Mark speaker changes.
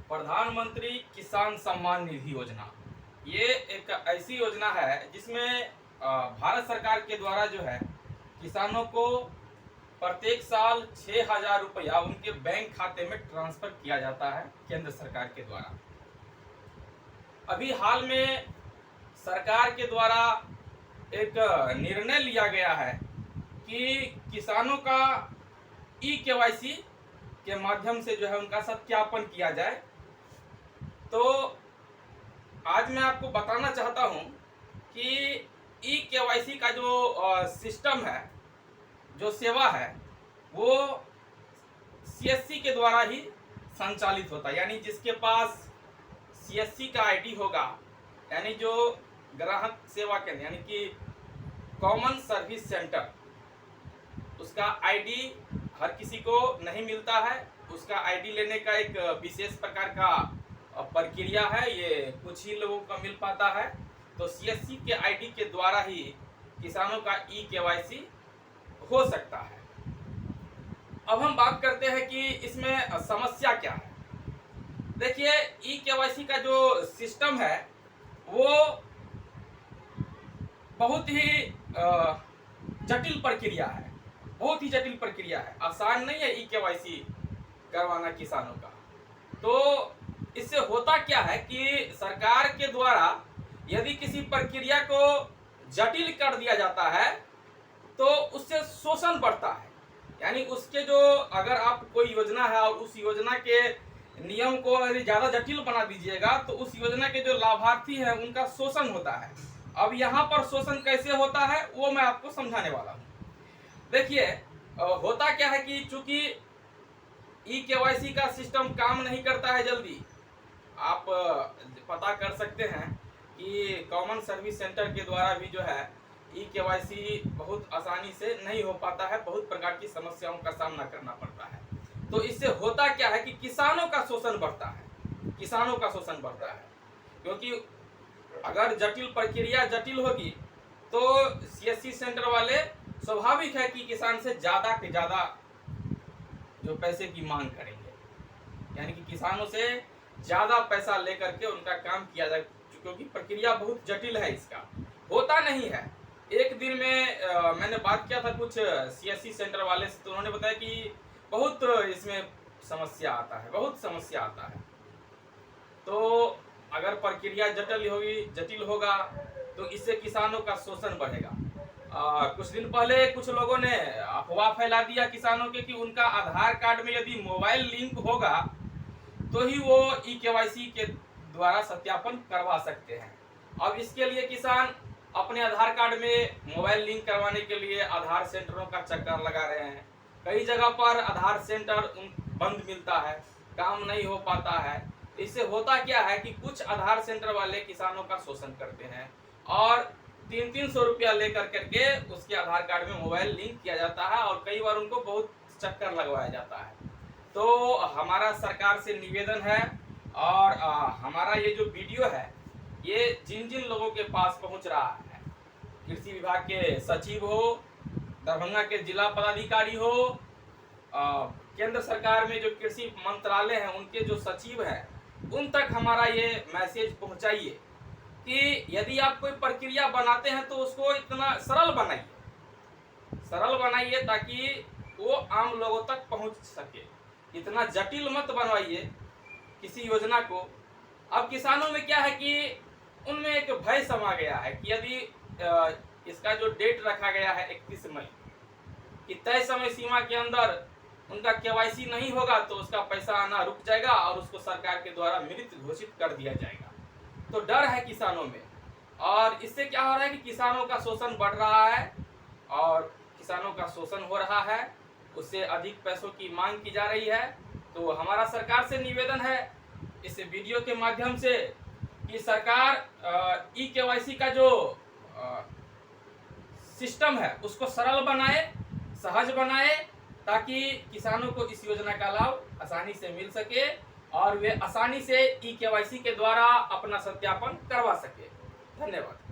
Speaker 1: प्रधानमंत्री किसान सम्मान निधि योजना ये एक ऐसी योजना है जिसमें भारत सरकार के द्वारा जो है किसानों को प्रत्येक साल 6,000 रुपया उनके बैंक खाते में ट्रांसफर किया जाता है केंद्र सरकार के द्वारा। अभी हाल में सरकार के द्वारा एक निर्णय लिया गया है कि किसानों का ई-केवाईसी के माध्यम से जो है उनका सत्यापन किया जाए। तो आज मैं आपको बताना चाहता हूं कि ई-केवाईसी का जो सिस्टम है, जो सेवा है, वो सीएससी के द्वारा ही संचालित होता है। यानी जिसके पास सीएससी का आईडी होगा, यानी जो ग्राहक सेवा केंद्र यानी कि कॉमन सर्विस सेंटर, उसका आईडी हर किसी को नहीं मिलता है। उसका आईडी लेने का एक विशेष प्रकार का प्रक्रिया है, ये कुछ ही लोगों को मिल पाता है। तो सीएससी के आईडी के द्वारा ही किसानों का ई-केवाईसी हो सकता है। अब हम बात करते हैं कि इसमें समस्या क्या है। देखिए, ई-केवाईसी का जो सिस्टम है वो बहुत ही जटिल प्रक्रिया है, बहुत ही जटिल प्रक्रिया है। आसान नहीं है ई-केवाईसी करवाना किसानों का। तो इससे होता क्या है कि सरकार के द्वारा यदि किसी प्रक्रिया को जटिल कर दिया जाता है तो उससे शोषण बढ़ता है। यानी उसके जो, अगर आप कोई योजना है और उस योजना के नियम को यदि ज़्यादा जटिल बना दीजिएगा तो उस योजना के जो लाभार्थी हैं उनका शोषण होता है। अब यहाँ पर शोषण कैसे होता है वो मैं आपको समझाने वाला हूँ। देखिए, होता क्या है कि चूंकि ई-केवाईसी का सिस्टम काम नहीं करता है जल्दी, आप पता कर सकते हैं कि कॉमन सर्विस सेंटर के द्वारा भी जो है ई-केवाईसी बहुत आसानी से नहीं हो पाता है, बहुत प्रकार की समस्याओं का सामना करना पड़ता है। तो इससे होता क्या है कि किसानों का शोषण बढ़ता है, किसानों का शोषण बढ़ता है। क्योंकि अगर जटिल प्रक्रिया जटिल होगी तो सीएससी सेंटर वाले स्वाभाविक है कि किसान से ज़्यादा से ज़्यादा जो पैसे की मांग करेंगे, यानी कि किसानों से ज़्यादा पैसा लेकर के उनका काम किया जाए, क्योंकि प्रक्रिया बहुत जटिल है। इसका होता नहीं है एक दिन में। मैंने बात किया था कुछ सीएससी सेंटर वाले से, तो उन्होंने बताया कि बहुत इसमें समस्या आता है, बहुत समस्या आता है। तो अगर प्रक्रिया जटिल होगा तो इससे किसानों का शोषण बढ़ेगा। कुछ दिन पहले कुछ लोगों ने अफवाह फैला दिया किसानों के कि उनका आधार कार्ड में यदि मोबाइल लिंक होगा तो ही वो ई-केवाईसी के द्वारा सत्यापन करवा सकते हैं। अब इसके लिए किसान अपने आधार कार्ड में मोबाइल लिंक करवाने के लिए आधार सेंटरों का चक्कर लगा रहे हैं। कई जगह पर आधार सेंटर बंद मिलता है, काम नहीं हो पाता है। इससे होता क्या है कि कुछ आधार सेंटर वाले किसानों का शोषण करते हैं और 300-300 रुपया लेकर करके उसके आधार कार्ड में मोबाइल लिंक किया जाता है और कई बार उनको बहुत चक्कर लगवाया जाता है। तो हमारा सरकार से निवेदन है और हमारा ये जो वीडियो है ये जिन जिन लोगों के पास पहुंच रहा है, कृषि विभाग के सचिव हो, दरभंगा के जिला पदाधिकारी हो, केंद्र सरकार में जो कृषि मंत्रालय हैं उनके जो सचिव हैं, उन तक हमारा ये मैसेज पहुंचाइए कि यदि आप कोई प्रक्रिया बनाते हैं तो उसको इतना सरल बनाइए ताकि वो आम लोगों तक पहुंच सके। इतना जटिल मत बनवाइए किसी योजना को। अब किसानों में क्या है कि उनमें एक भय समा गया है कि यदि इसका जो डेट रखा गया है 31 मई कि तय समय सीमा के अंदर उनका केवाईसी नहीं होगा तो उसका पैसा आना रुक जाएगा और उसको सरकार के द्वारा मृत घोषित कर दिया जाएगा। तो डर है किसानों में, और इससे क्या हो रहा है कि किसानों का शोषण बढ़ रहा है और किसानों का शोषण हो रहा है, उससे अधिक पैसों की मांग की जा रही है। तो हमारा सरकार से निवेदन है इस वीडियो के माध्यम से कि सरकार ई-केवाईसी का जो सिस्टम है उसको सरल बनाए, सहज बनाए, ताकि किसानों को इस योजना का लाभ आसानी से मिल सके और वे आसानी से ई-केवाईसी के द्वारा अपना सत्यापन करवा सके। धन्यवाद।